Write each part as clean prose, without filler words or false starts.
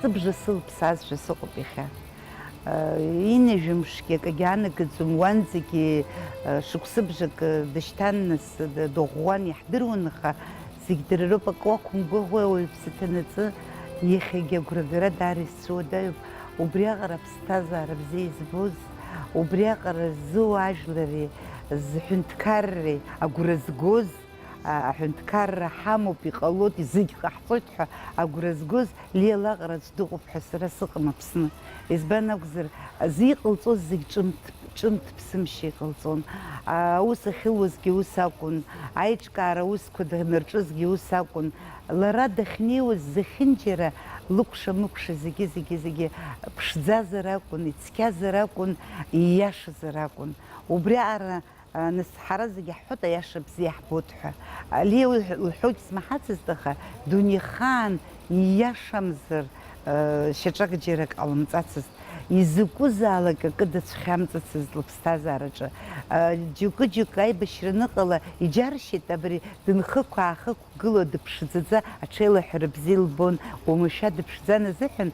Цыбжысыл псазжы сыҟоупихьа. Инежьымшгьы акагьы анагаӡом, уанӡагьы шықәсыбжак дышьҭан, нас дыӷәӷәан, иаҳдыруан, аха зегь дара роуп, акы уақәымгәыӷуа ауаҩԥсы ҭанаҵы иахьагьы агәрагара даара исцәуадаҩуп. Убриаҟара аԥсҭазаара бзиа избоз, убриаҟара зыуа ажәлари, зҳәынҭқарреи агәра згоз, аҳәынҭқарра ҳамоуп, иҟалоит, зегь ҟаҳҵоит ҳәа агәра згоз Лиа лаҟараӡә дыҟоуп ҳәа сара сыҟам Аԥсны. Избан акәзар, иҟалҵоз зегь ҿымҭ ԥсымшьа иҟалҵон. Аус ахьылуазгьы ус акәын, аиҿкаара аусқәа данырҿызгьы ус акәын. Лара дахьнеиуаз зехьынџьара лыкәша-мыкәша зегьы ԥшӡазар акәын, ицқьазар акәын, ииашазар акәын. Убриаҟара нас ҳара зегьы ҳҳәоит аиаша бзиа ҳбоит ҳәа. Лиа лҳәоит смаҳацызт, аха дунеихаан ииашамзар шьаҿак џьарак ҟалымҵацызт. Изакәызаалак акы дацәхьамҵыцызт лыԥсҭазаараҿы. Џьоукы-џьоукы аибашьра аныҟала иџьаршьеит, абри дынхықә-аахықәгыло дыԥшӡаӡа аҽеилаҳәара бзиа илбон, уамашәа дыԥшӡан азыҳәан,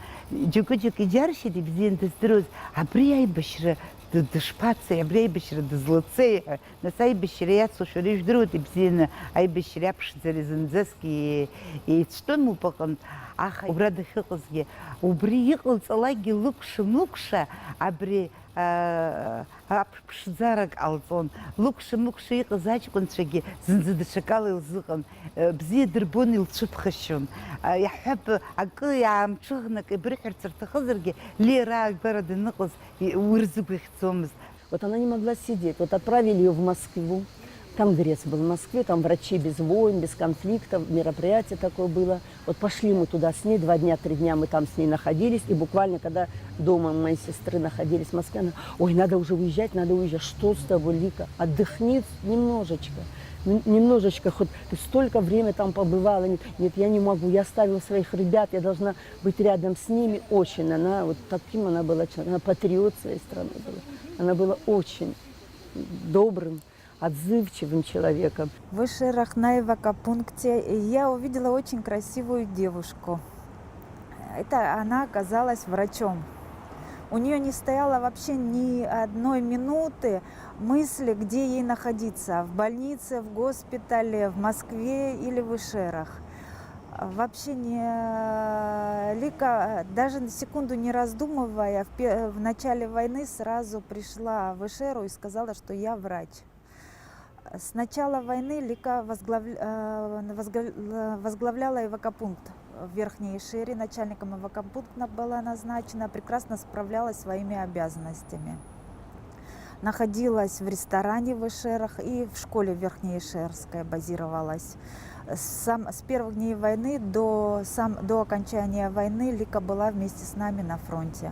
џьоукы-џьоукы иџьаршьеит ибзиан дыздыруаз, абри аибашьра дышԥацеи, абри аибашьра дызлацеи ҳәа. Нас аибашьра иацу шәара ижәдыруеит ибзианы, аибашьра аԥшӡара зынӡаск еицәтәын мупаҟынтә, аха убра дахьыҟазгьы, убри иҟалҵалакгьы лыкәша-мыкәша абри аԥшӡарак ҟалҵон. Лыкәша-мыкәша иҟаз аҷкәынцәагьы зынӡа даҽакала илзыҟан, бзиа дырбон, илцәыԥхашьон. Иаҳҳәап, акы иаамҽыӷны акы ибрыҳәарц рҭахызаргьы, Лиа раагбара даныҟаз уи рзыгәаӷьӡомызт. Вот она не могла сидеть. Вот отправили ее в Москву. Там ГРЭС был в Москве, там врачи без войн, без конфликтов, мероприятие такое было. Вот пошли мы туда с ней, 2 дня, 3 дня мы там с ней находились. И буквально, когда дома моей сестры находились в Москве, она: ой, надо уже уезжать, надо уезжать. Что с тобой, Лика? Отдохни немножечко. Немножечко, хоть ты столько времени там побывала. Нет, я не могу, я оставила своих ребят, я должна быть рядом с ними. Очень она, вот таким она была человеком, она патриот своей страны была. Она была очень добрым, отзывчивым человеком. В Ишерах на эвакопункте я увидела очень красивую девушку. Она оказалась врачом. У нее не стояло вообще ни одной минуты мысли, где ей находиться. В больнице, в госпитале, в Москве или в Ишерах. Вообще Лика, даже на секунду не раздумывая, в начале войны сразу пришла в Ишеру и сказала, что я врач. С начала войны Лика возглавляла эвакопункт в Верхней Ишере. Начальником эвакопункта была назначена, прекрасно справлялась своими обязанностями. Находилась в ресторане в Ишерах и в школе Верхнеишерской базировалась. С первых дней войны до окончания войны Лика была вместе с нами на фронте.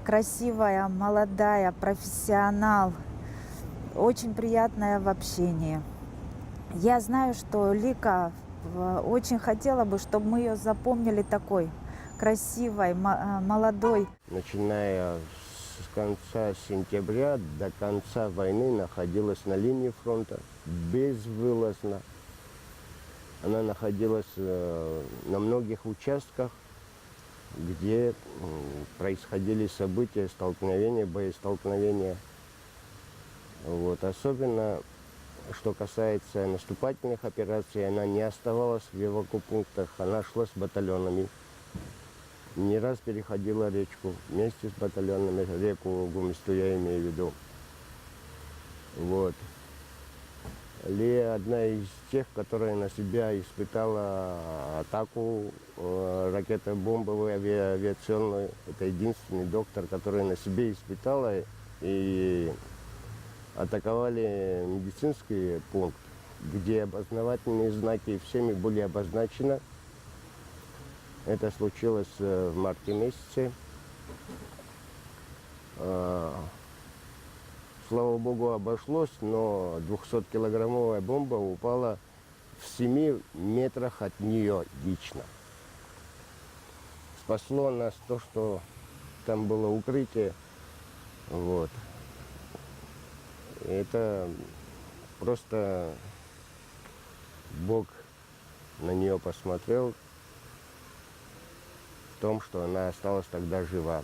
Красивая, молодая, профессионал. Очень приятная в общении. Я знаю, что Лика очень хотела бы, чтобы мы ее запомнили такой красивой, молодой. Начиная с конца сентября до конца войны находилась на линии фронта безвылазно. Она находилась на многих участках, где происходили события, столкновения, боестолкновения. Вот. Особенно, что касается наступательных операций, она не оставалась в эвакопунктах, она шла с батальонами. Не раз переходила речку вместе с батальонами, реку Гумисту я имею в виду. Вот. Лия одна из тех, которая на себя испытала атаку ракетобомбовую, авиационную. Это единственный доктор, который на себе испытала. И атаковали медицинский пункт, где опознавательные знаки всеми были обозначены. Это случилось в марте месяце. Слава богу, обошлось, но 200-килограммовая бомба упала в 7 метрах от нее лично. Спасло нас то, что там было укрытие. Вот. Это просто Бог на нее посмотрел. том, что она осталась тогда жива.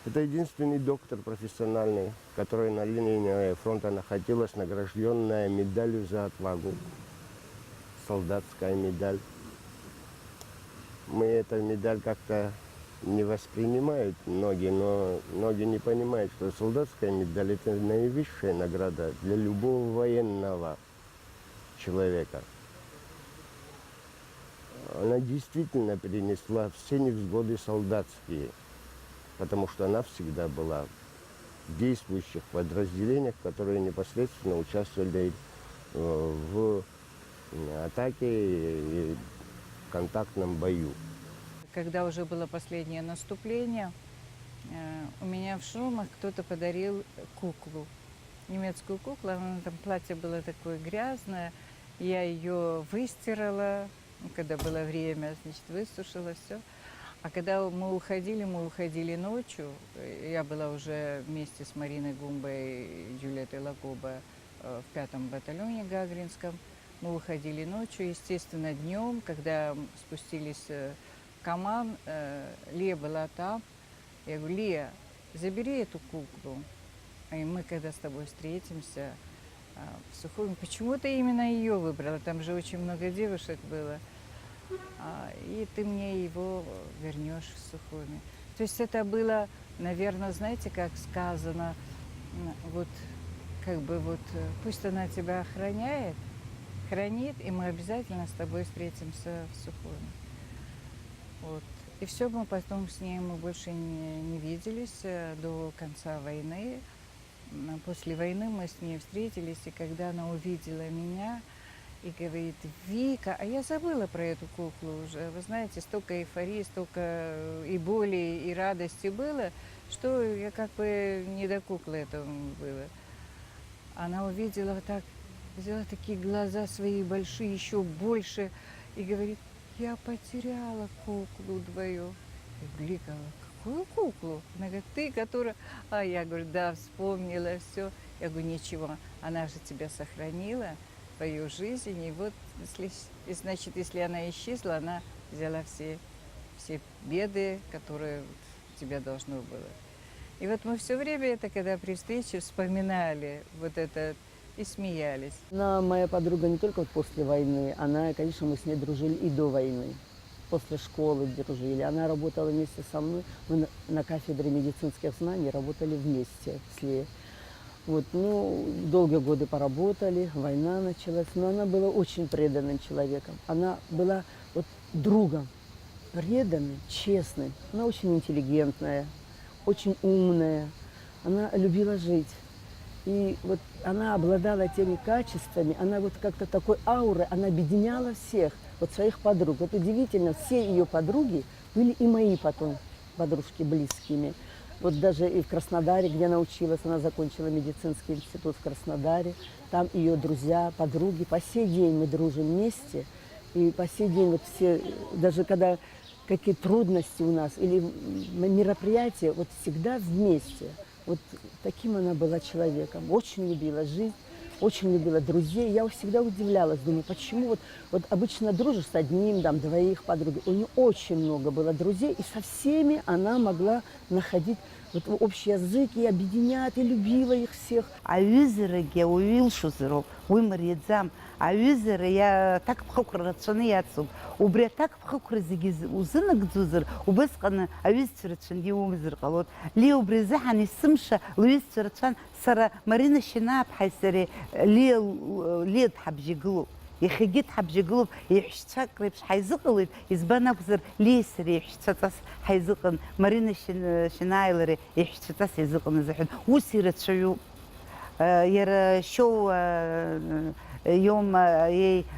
Это единственный доктор профессиональный, который на линии фронта находилась, награжденная медалью за отвагу. Солдатская медаль. Мы эту медаль как-то не воспринимают многие, но многие не понимают, что солдатская медаль – это наивысшая награда для любого военного человека. Она действительно перенесла все невзгоды солдатские, потому что она всегда была в действующих подразделениях, которые непосредственно участвовали в атаке и контактном бою. Когда уже было последнее наступление, у меня в Шумах кто-то подарил куклу, немецкую куклу. Там платье было такое грязное, я ее выстирала, когда было время, значит, высушила все. А когда мы уходили ночью, я была уже вместе с Мариной Гумбой и Джульеттой Лагоба в 5-м батальоне Гагринском. Мы уходили ночью, естественно, днем, когда спустились в Каман, Лия была там. Я говорю: Лия, забери эту куклу, и мы, когда с тобой встретимся в Сухуми, почему ты именно ее выбрала? Там же очень много девушек было. И ты мне его вернешь в Сухуми. То есть это было, наверное, знаете, как сказано, вот как бы вот пусть она тебя хранит, и мы обязательно с тобой встретимся в Сухуми. Вот. И все, мы потом с ней мы больше не виделись до конца войны. После войны мы с ней встретились, и когда она увидела меня и говорит: Вика, а я забыла про эту куклу уже. Вы знаете, столько эйфории, столько и боли, и радости было, что я как бы не до куклы этого было. Она увидела вот так, взяла такие глаза свои большие, еще больше, и говорит: я потеряла куклу твою. Я говорю: Лика, какую куклу? Она говорит: ты, которая... А я говорю: да, вспомнила все. Я говорю: ничего, она же тебя сохранила, твою жизнь. И вот, значит, если она исчезла, она взяла все беды, которые у тебя должно было. И вот мы все время это, когда при встрече, вспоминали вот это и смеялись. Она моя подруга не только вот после войны, она, конечно, мы с ней дружили и до войны. После школы дружили. Она работала вместе со мной. Мы на кафедре медицинских знаний работали вместе в СЛЕ. Вот, ну, долгие годы поработали, война началась, но она была очень преданным человеком. Она была вот другом, преданным, честным. Она очень интеллигентная, очень умная. Она любила жить. И вот она обладала теми качествами, она вот как-то такой аурой, она объединяла всех, вот своих подруг. Вот удивительно, все ее подруги были и мои потом подружки близкими. Вот даже и в Краснодаре, где она училась, она закончила медицинский институт в Краснодаре. Там ее друзья, подруги. По сей день мы дружим вместе. И по сей день вот все, даже когда какие трудности у нас или мероприятия, вот всегда вместе. Вот таким она была человеком. Очень любила жизнь, очень любила друзей. Я всегда удивлялась, думаю, почему вот обычно дружишь с одним, там, двоих подруг. У нее очень много было друзей, и со всеми она могла находить вот общий язык, и объединять, и любила их всех. Аҩызарагьы ауаҩы илшозароуп, уи мариаӡам. Аҩызара аҭакԥхықәра рацәаны иацуп. Убри аҭакԥхықәра зегьы узынагӡозар, убысҟан аҩызцәа рацәангьы иумазар ҟалоит. Лиа убри азыҳан есымша лҩызцәа рацәан, сара Марина Шьынааԥҳаи сареи Лиа дҳабжьагылоуп. Иахьагьы дҳабжьагылоуп, иҳәшьцәак реиԥш ҳаизыҟалеит, избан акәзар Лиеи сареи иҳәшьцәаҵас ҳаизыҟан, Марина Шьынааи лареи иҳәшьцәаҵас еизыҟан азыҳәан. Ус ирацәаҩуп. Иара Шьоу иоума,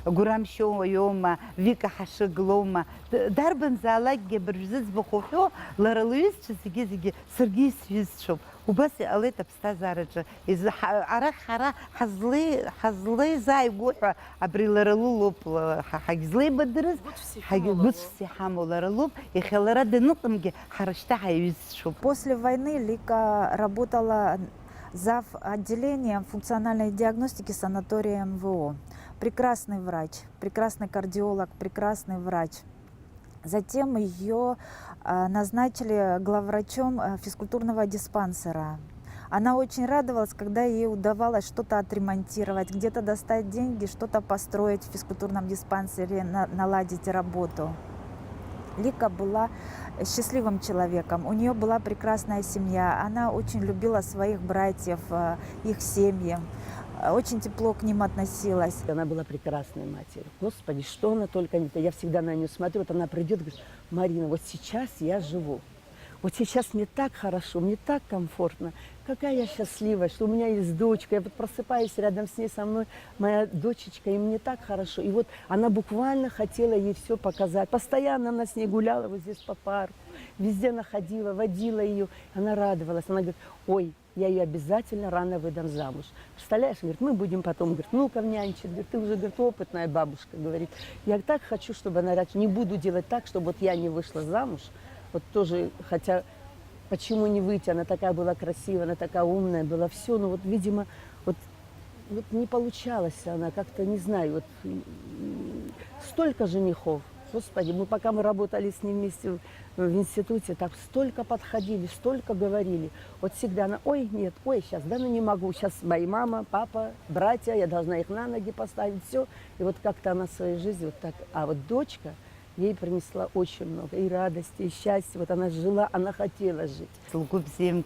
Гәырам Шьоу иоума, Вика Ҳашыглоума, дарбанзаалакгьы абыржә зыӡбахә уҳәо, лара лҩызцәа зегьы саргьы исҩызцәоуп. Убас иҟалеит аԥсҭазаараҿы. Арахь ҳара ҳазлеизааигәоу ҳәа абри лара лылоуп, ҳагьзлеибадырыз, гәыцәс иҳамоу лара лоуп, иахьа лара даныҟамгьы ҳара шьҭа ҳаиҩызцәоуп. После войны Лика работала зав. Отделением функциональной диагностики санатория МВО. Прекрасный врач, прекрасный кардиолог, прекрасный врач. Затем ее назначили главврачом физкультурного диспансера. Она очень радовалась, когда ей удавалось что-то отремонтировать, где-то достать деньги, что-то построить в физкультурном диспансере, наладить работу. Лика была счастливым человеком, у нее была прекрасная семья, она очень любила своих братьев, их семьи, очень тепло к ним относилась. Она была прекрасной матерью. Господи, что она только не... Я всегда на нее смотрю, вот она придет и говорит: Марина, вот сейчас я живу. Вот сейчас мне так хорошо, мне так комфортно. Какая я счастливая, что у меня есть дочка. Я вот просыпаюсь рядом с ней, со мной моя дочечка, и мне так хорошо. И вот она буквально хотела ей все показать. Постоянно она с ней гуляла вот здесь по парку. Везде находила, водила ее. Она радовалась. Она говорит: ой, я ее обязательно рано выдам замуж. Представляешь, говорит, мы будем потом, говорит, внуков нянчить. Говорит, ты уже, говорит, опытная бабушка, говорит. Я так хочу, чтобы она раньше, не буду делать так, чтобы вот я не вышла замуж. Вот тоже, хотя, почему не выйти? Она такая была красивая, она такая умная была, все. Но вот, видимо, вот не получалось она, как-то, не знаю, вот столько женихов. Господи, пока мы работали с ним вместе в институте, так столько подходили, столько говорили. Вот всегда она: ой, нет, ой, сейчас, да, ну не могу, сейчас моя мама, папа, братья, я должна их на ноги поставить, все. И вот как-то она в своей жизни вот так. А вот дочка ей принесла очень много и радости, и счастья. Вот она жила, она хотела жить. الجوب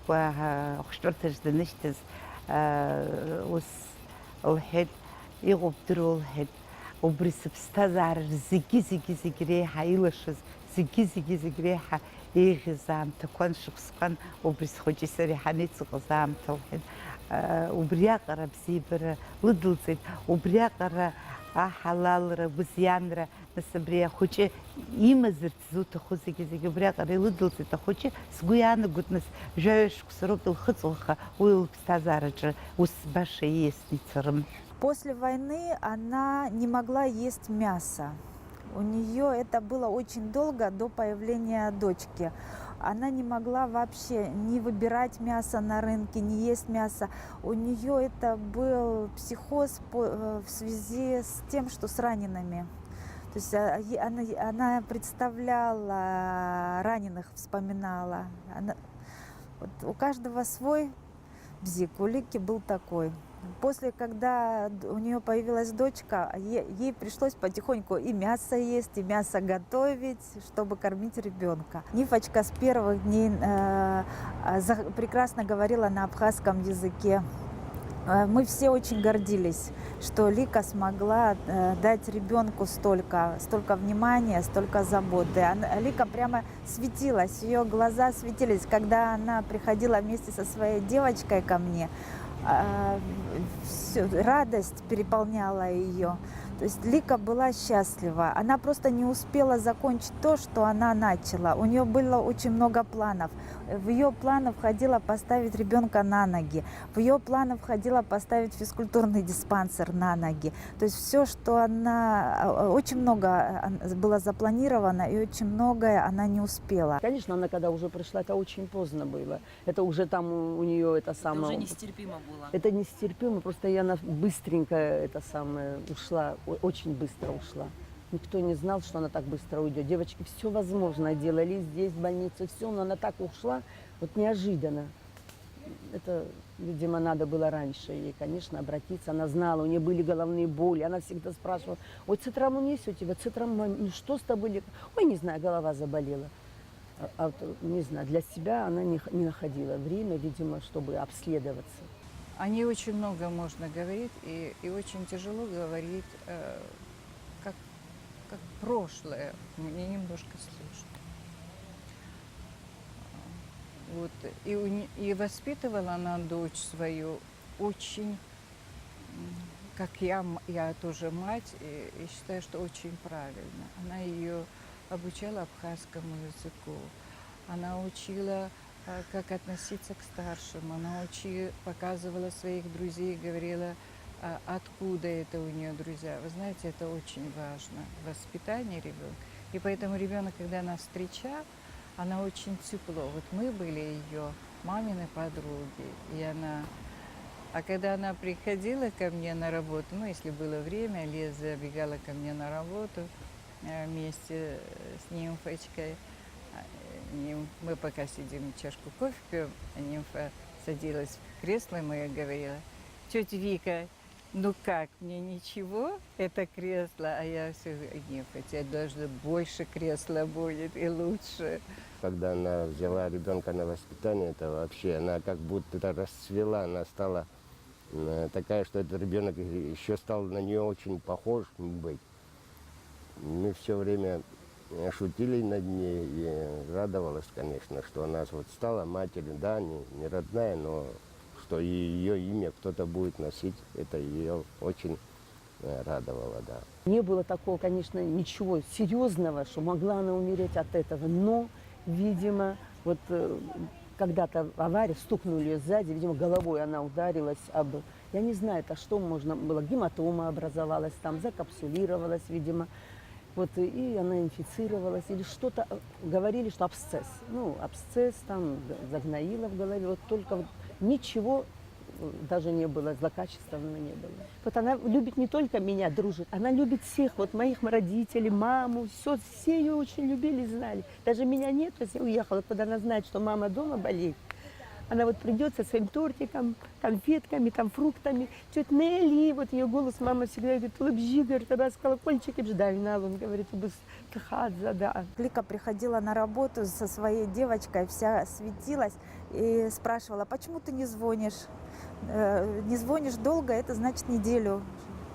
خشرت جدنشتز وس الحد يغوب درو الحد وبرس بستازار زكي ريحة يلشز زكي ريحة يغزام تكون شخص وبرس خوجي سريحة نيتس غزام توحد وبرياقرة بسيبر لدلزيد وبرياقرة حلال بزيانرة نسبريا خوجي имазырт зута хузиги бряqari лыдылсыта хочи сгуяны гутнес жаеш ксропил хыцлха уил пстазарыжы ус баша есницерым. После войны она не могла есть мясо. У нее это было очень долго, до появления дочки. Она не могла вообще не выбирать мясо на рынке, не есть мясо. У нее это был психоз в связи с тем, что с ранеными. То есть она представляла раненых, вспоминала. Вот у каждого свой бзик, у Лики был такой. После, когда у нее появилась дочка, ей пришлось потихоньку и мясо есть, и мясо готовить, чтобы кормить ребенка. Нифочка с первых дней прекрасно говорила на абхазском языке. Мы все очень гордились, что Лика смогла дать ребенку столько внимания, столько заботы. Лика прямо светилась, ее глаза светились, когда она приходила вместе со своей девочкой ко мне. Радость переполняла ее. То есть Лика была счастлива. Она просто не успела закончить то, что она начала. У нее было очень много планов. В ее планы входило поставить ребенка на ноги. В ее планы входило поставить физкультурный диспансер на ноги. То есть все, что она... Очень много было запланировано, и очень многое она не успела. Конечно, она когда уже пришла, это очень поздно было. Это уже там у нее это самое... Это уже нестерпимо было. Это нестерпимо, просто она быстренько это самое ушла, очень быстро ушла. Никто не знал, что она так быстро уйдет. Девочки все возможное делали здесь, в больнице, все, но она так ушла, вот неожиданно. Это, видимо, надо было раньше ей, конечно, обратиться. Она знала, у нее были головные боли. Она всегда спрашивала: ой, цитрамон есть у тебя? Цитрамон, ну что с тобой? Ой, не знаю, голова заболела. Не знаю, для себя она не находила время, видимо, чтобы обследоваться. О ней очень много можно говорить, и очень тяжело говорить, как прошлое. Мне немножко сложно. Вот. И воспитывала она дочь свою очень, как я тоже мать, и считаю, что очень правильно. Она ее обучала абхазскому языку, она учила, как относиться к старшим, она показывала своих друзей, говорила, откуда это у нее друзья. Вы знаете, это очень важно, воспитание ребенка. И поэтому ребенок, когда нас встречал, она очень тепло. Вот мы были ее мамины подруги, а когда она приходила ко мне на работу, ну, если было время, Лиза забегала ко мне на работу, вместе с нимфочкой. Мы пока сидим, чашку кофе пьем, а нимфа садилась в кресло, и я говорила: тетя Вика, ну как, мне ничего, это кресло? А я все говорю: нимфа, тебе даже больше кресла будет и лучше. Когда она взяла ребенка на воспитание, это вообще, она как будто расцвела, она стала такая, что этот ребенок еще стал на нее очень похож быть. Мы все время шутили над ней и радовалась, конечно, что она вот стала матерью, да, не родная, но что ее имя кто-то будет носить, это ее очень радовало, да. Не было такого, конечно, ничего серьезного, что могла она умереть от этого, но, видимо, вот когда-то авария, стукнули ее сзади, видимо, головой она ударилась об... Я не знаю, это что можно было, гематома образовалась там, закапсулировалась, видимо. Вот, и она инфицировалась, или что-то, говорили, что абсцесс. Ну, абсцесс там загноила в голове, вот только вот ничего даже не было, злокачественного не было. Вот она любит не только меня, дружит, она любит всех, вот моих родителей, маму, все ее очень любили, знали. Даже меня нет, если уехала, когда она знает, что мама дома болеет. Она вот придет со своим тортиком, конфетками, там, фруктами. Тетя Нелли, вот ее голос, мама всегда говорит: лыбжи, говорит, раз колокольчики бждавинал, он говорит, кахадза, да. Лика приходила на работу со своей девочкой, вся светилась и спрашивала: почему ты не звонишь? Не звонишь долго, это значит неделю.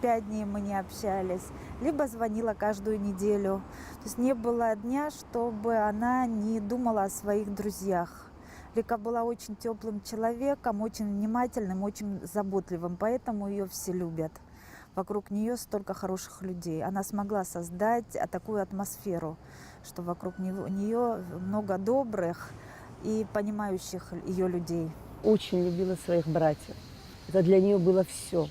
5 дней мы не общались. Либо звонила каждую неделю. То есть не было дня, чтобы она не думала о своих друзьях. Лика была очень теплым человеком, очень внимательным, очень заботливым, поэтому ее все любят. Вокруг нее столько хороших людей. Она смогла создать такую атмосферу, что вокруг нее много добрых и понимающих ее людей. Очень любила своих братьев. Это для нее было все.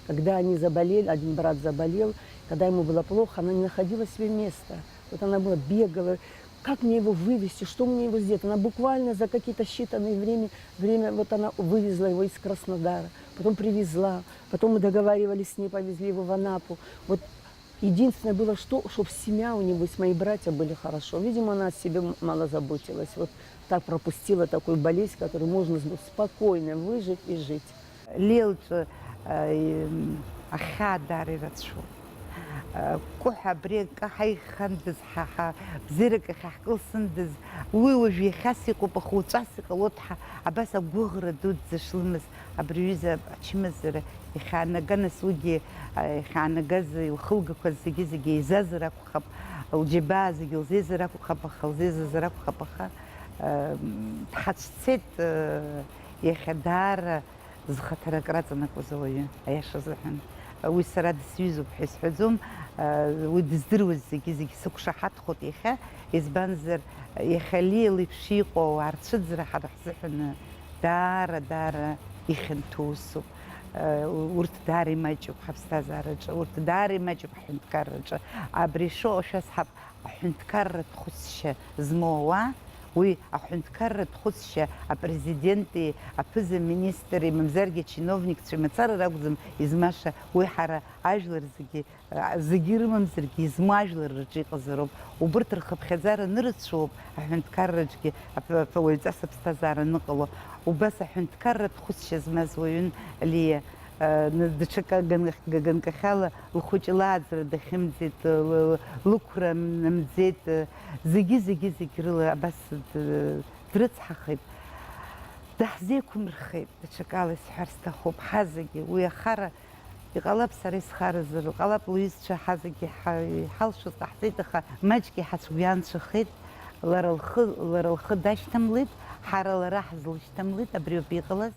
Когда они заболели, один брат заболел, когда ему было плохо, она не находила себе места. Вот она была, бегала. Как мне его вывести, что мне его сделать? Она буквально за какие-то считанные время вот она вывезла его из Краснодара, потом привезла, потом мы договаривались с ней, повезли его в Анапу. Вот единственное было, чтобы семья у него, мои братья были хорошо. Видимо, она о себе мало заботилась. Вот так пропустила такую болезнь, которую можно спокойно выжить и жить. ليلة أخا داري رتشو كوحة بريك حي خندز حا بزرك حقل سندز ويوجي خاسق وبخوتاسق وطحة عباس بغرة دود زشلمس أبريزة أشمزر يخانا جنس وجي يخانا جز وخلق كزجي زجي زازرك وخب وجباز يجي زازرك وخب خل زازرك وخبخا تحسيت يخدار زخطر قراتنا كوزوي أيش زحن ويسراد سيزو بحيث حزوم ودزدروز زي سوق شحات خطيخة يزبنزر يخليه اللي بشيقه وعرتشد زرا حد حزحن دار يخنتوسو ورت داري ما يجيب حبستا زارج ورت داري ما يجيب حنت كرج عبريشو شسحب حنت كرت خسش زموه وي أحن تكرر تخصش البريزيدنتي أبز министри ممزرجي чиновник تشمتر رقزم إزماشة ويحرا عجلر زجير ممزرجي إزماجلر رجي قزروب وبرتر خب خزار نرد شوب أحن تكرر جي فويز أسب استزار النقلة وبس أحن تكرر تخصش زمازوين اللي ندشكا جنك خالة الخوج لازر دخمزت لكرة مزيت زجي رلا بس درت حخيب دحزيكم رخيب دشكالي سحرست خوب حزقي ويا خرا يغلب سريس خارزر غلب لويس حزقي حالشو تحزيتها ماجكي حسويان شخيت لرالخ داش تمليت حرا راح زلش تمليت أبريو بيغلس